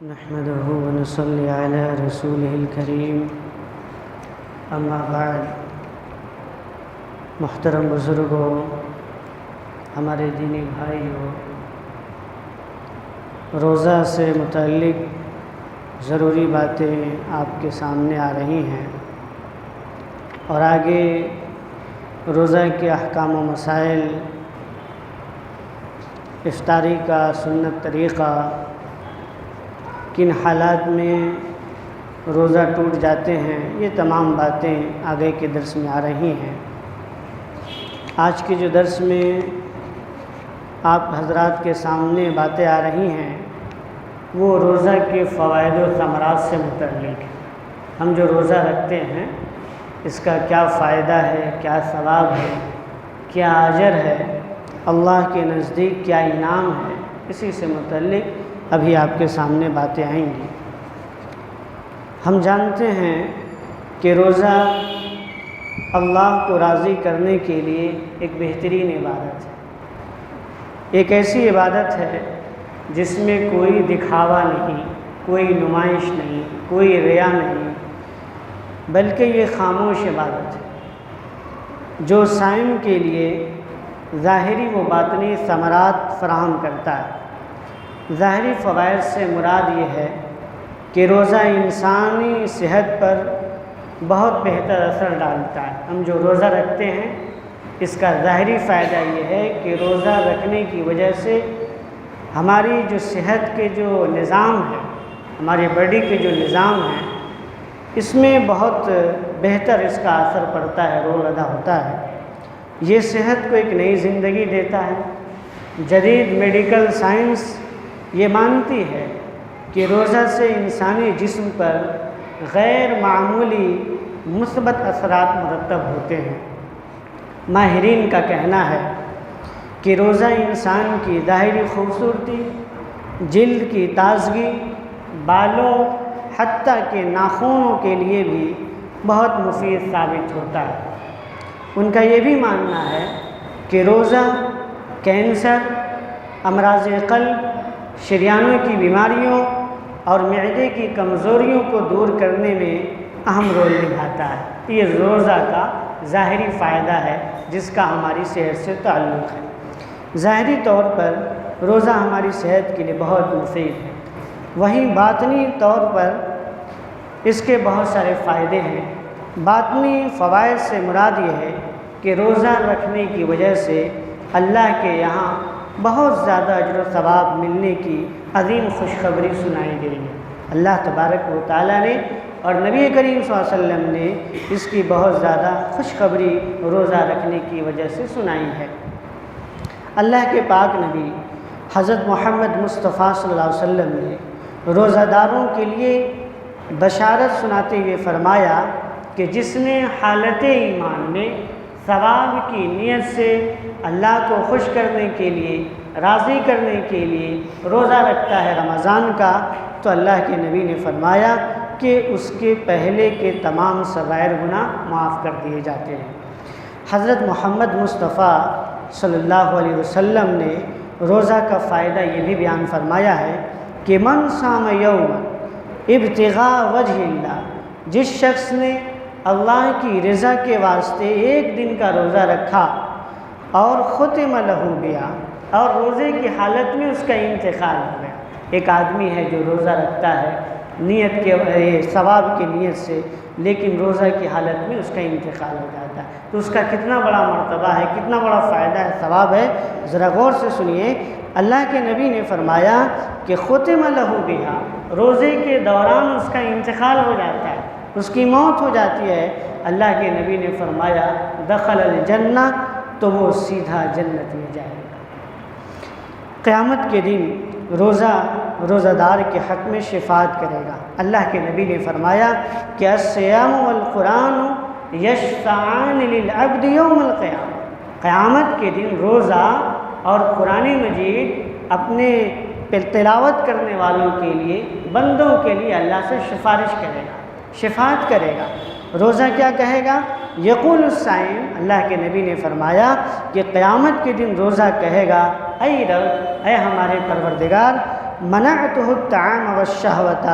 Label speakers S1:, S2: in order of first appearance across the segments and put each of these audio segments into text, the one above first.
S1: نحمده ونصلي على رسوله الكريم اما بعد۔ محترم بزرگوں، ہمارے دینی بھائیوں، روزہ سے متعلق ضروری باتیں آپ کے سامنے آ رہی ہیں اور آگے روزہ کے احکام و مسائل، افطاری کا سنت طریقہ، کن حالات میں روزہ ٹوٹ جاتے ہیں، یہ تمام باتیں آگے کے درس میں آ رہی ہیں۔ آج کے جو درس میں آپ حضرات کے سامنے باتیں آ رہی ہیں وہ روزہ کے فوائد و ثمرات سے متعلق ہے۔ ہم جو روزہ رکھتے ہیں اس کا کیا فائدہ ہے، کیا ثواب ہے، کیا اجر ہے، اللہ کے نزدیک کیا انعام ہے، اسی سے متعلق ابھی آپ کے سامنے باتیں آئیں گی۔ ہم جانتے ہیں کہ روزہ اللہ کو راضی کرنے کے لیے ایک بہترین عبادت ہے، ایک ایسی عبادت ہے جس میں کوئی دکھاوا نہیں، کوئی نمائش نہیں، کوئی ریا نہیں، بلکہ یہ خاموش عبادت ہے جو صائم کے لیے ظاہری و باطنی ثمرات فراہم کرتا ہے۔ ظاہری فوائد سے مراد یہ ہے کہ روزہ انسانی صحت پر بہت بہتر اثر ڈالتا ہے۔ ہم جو روزہ رکھتے ہیں اس کا ظاہری فائدہ یہ ہے کہ روزہ رکھنے کی وجہ سے ہماری جو صحت کے جو نظام ہے، ہماری باڈی کے جو نظام ہے، اس میں بہت بہتر اس کا اثر پڑتا ہے، رول ادا ہوتا ہے۔ یہ صحت کو ایک نئی زندگی دیتا ہے۔ جدید میڈیکل سائنس یہ مانتی ہے کہ روزہ سے انسانی جسم پر غیر معمولی مثبت اثرات مرتب ہوتے ہیں۔ ماہرین کا کہنا ہے کہ روزہ انسان کی ظاہری خوبصورتی، جلد کی تازگی، بالوں، حتیٰ کہ ناخنوں کے لیے بھی بہت مفید ثابت ہوتا ہے۔ ان کا یہ بھی ماننا ہے کہ روزہ کینسر، امراض قلب، شریانوں کی بیماریوں اور معدے کی کمزوریوں کو دور کرنے میں اہم رول نبھاتا ہے۔ یہ روزہ کا ظاہری فائدہ ہے جس کا ہماری صحت سے تعلق ہے۔ ظاہری طور پر روزہ ہماری صحت کے لیے بہت مفید ہے، وہیں باطنی طور پر اس کے بہت سارے فائدے ہیں۔ باطنی فوائد سے مراد یہ ہے کہ روزہ رکھنے کی وجہ سے اللہ کے یہاں بہت زیادہ اجر و ثواب ملنے کی عظیم خوشخبری سنائی گئی ہے۔ اللہ تبارک و تعالیٰ نے اور نبی کریم صلی اللہ علیہ وسلم نے اس کی بہت زیادہ خوشخبری روزہ رکھنے کی وجہ سے سنائی ہے۔ اللہ کے پاک نبی حضرت محمد مصطفیٰ صلی اللہ علیہ وسلم نے روزہ داروں کے لیے بشارت سناتے ہوئے فرمایا کہ جس نے حالت ایمان میں ثواب کی نیت سے اللہ کو خوش کرنے کے لیے، راضی کرنے کے لیے روزہ رکھتا ہے رمضان کا، تو اللہ کے نبی نے فرمایا کہ اس کے پہلے کے تمام صغائر گناہ معاف کر دیے جاتے ہیں۔ حضرت محمد مصطفیٰ صلی اللہ علیہ وسلم نے روزہ کا فائدہ یہ بھی بیان فرمایا ہے کہ من صام یوم ابتغاء وجہ اللہ، جس شخص نے اللہ کی رضا کے واسطے ایک دن کا روزہ رکھا اور ختم لہ بہا، اور روزے کی حالت میں اس کا انتقال ہو گیا۔ ایک آدمی ہے جو روزہ رکھتا ہے نیت کے ثواب کی نیت سے، لیکن روزہ کی حالت میں اس کا انتقال ہو جاتا ہے، تو اس کا کتنا بڑا مرتبہ ہے، کتنا بڑا فائدہ ہے، ثواب ہے۔ ذرا غور سے سنیے، اللہ کے نبی نے فرمایا کہ ختم لہ بہا، روزے کے دوران اس کا انتقال ہو جاتا ہے، اس کی موت ہو جاتی ہے۔ اللہ کے نبی نے فرمایا دخل الجنہ، تو وہ سیدھا جنت میں جائے گا۔ قیامت کے دن روزہ دار کے حق میں شفاعت کرے گا۔ اللہ کے نبی نے فرمایا کہ الصیام والقرآن یشفعان للعبد یوم القیامہ، قیامت کے دن روزہ اور قرآن مجید اپنے تلاوت کرنے والوں کے لیے، بندوں کے لیے اللہ سے سفارش کرے گا، شفاعت کرے گا۔ روزہ کیا کہے گا؟ یقول الصائم، اللہ کے نبی نے فرمایا کہ قیامت کے دن روزہ کہے گا اے رب، اے ہمارے پروردگار، منعتہ الطعام والشہوۃ،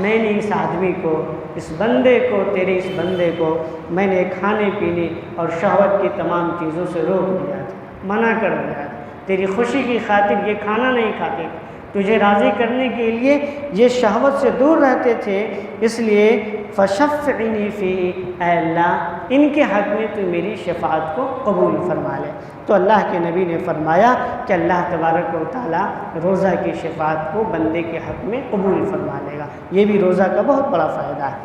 S1: میں نے اس آدمی کو، اس بندے کو، تیرے اس بندے کو میں نے کھانے پینے اور شہوت کی تمام چیزوں سے روک دیا تھا، منع کر دیا تھا۔ تیری خوشی کی خاطر یہ کھانا نہیں کھاتے، تجھے راضی کرنے کے لیے یہ شہوت سے دور رہتے تھے، اس لیے فشفعنی فی، اے اللہ ان کے حق میں تو میری شفاعت کو قبول فرما لے۔ تو اللہ کے نبی نے فرمایا کہ اللہ تبارک و تعالیٰ روزہ کی شفاعت کو بندے کے حق میں قبول فرما لے گا۔ یہ بھی روزہ کا بہت بڑا فائدہ ہے۔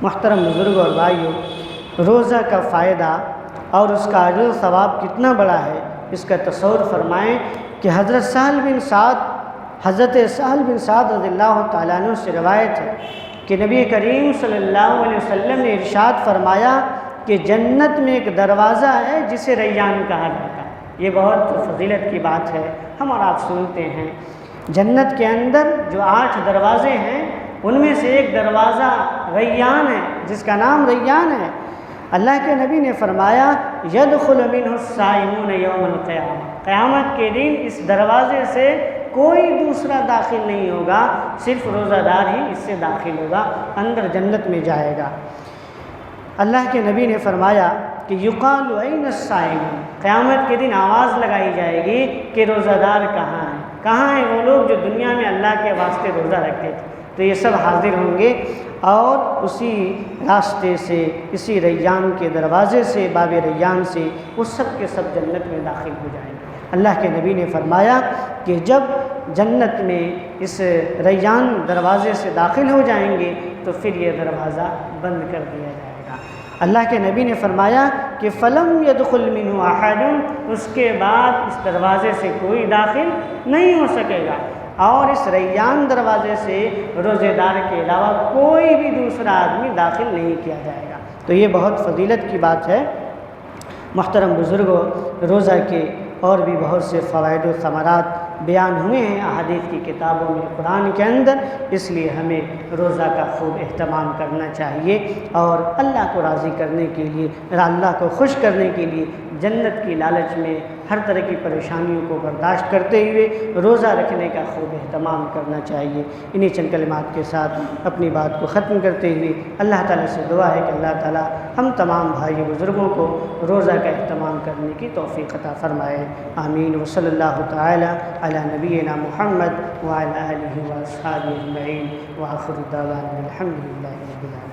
S1: محترم بزرگوں اور بھائیوں، روزہ کا فائدہ اور اس کا اجر و ثواب کتنا بڑا ہے، اس کا تصور فرمائیں کہ حضرت سہل بن سعد رضی اللہ تعالیٰ عنہ سے روایت ہے کہ نبی کریم صلی اللہ علیہ وسلم نے ارشاد فرمایا کہ جنت میں ایک دروازہ ہے جسے ریان کہا جاتا ہے۔ یہ بہت فضیلت کی بات ہے، ہم اور آپ سنتے ہیں جنت کے اندر جو 8 دروازے ہیں ان میں سے ایک دروازہ ریان ہے، جس کا نام ریان ہے۔ اللہ کے نبی نے فرمایا یدخل منہ الصائمون یوم القیامہ، قیامت کے دن اس دروازے سے کوئی دوسرا داخل نہیں ہوگا، صرف روزہ دار ہی اس سے داخل ہوگا، اندر جنت میں جائے گا۔ اللہ کے نبی نے فرمایا کہ یقال این الصائمون، قیامت کے دن آواز لگائی جائے گی کہ روزہ دار کہاں ہیں، کہاں ہیں وہ لوگ جو دنیا میں اللہ کے واسطے روزہ رکھتے تھے۔ تو یہ سب حاضر ہوں گے اور اسی راستے سے، اسی ریان کے دروازے سے، باب ریان سے وہ سب کے سب جنت میں داخل ہو جائیں گے۔ اللہ کے نبی نے فرمایا کہ جب جنت میں اس ریان دروازے سے داخل ہو جائیں گے تو پھر یہ دروازہ بند کر دیا جائے گا۔ اللہ کے نبی نے فرمایا کہ فلم يدخل منہ احد، اس کے بعد اس دروازے سے کوئی داخل نہیں ہو سکے گا، اور اس ریان دروازے سے روزے دار کے علاوہ کوئی بھی دوسرا آدمی داخل نہیں کیا جائے گا۔ تو یہ بہت فضیلت کی بات ہے۔ محترم بزرگوں، روزہ کے اور بھی بہت سے فوائد و ثمرات بیان ہوئے ہیں احادیث کی کتابوں میں، قرآن کے اندر، اس لیے ہمیں روزہ کا خوب اہتمام کرنا چاہیے اور اللہ کو راضی کرنے کے لیے، اللہ کو خوش کرنے کے لیے جنت کی لالچ میں ہر طرح کی پریشانیوں کو برداشت کرتے ہوئے روزہ رکھنے کا خوب اہتمام کرنا چاہیے۔ انہی چند کلمات کے ساتھ اپنی بات کو ختم کرتے ہوئے اللہ تعالیٰ سے دعا ہے کہ اللہ تعالیٰ ہم تمام بھائی بزرگوں کو روزہ کا اہتمام کرنے کی توفیق عطا فرمائے۔ آمین۔ وصلی اللہ تعالی علی نبینا محمد وعلی آلہ واصحابہ اجمعین، وآخر دعوانا الحمد للہ رب العالمین۔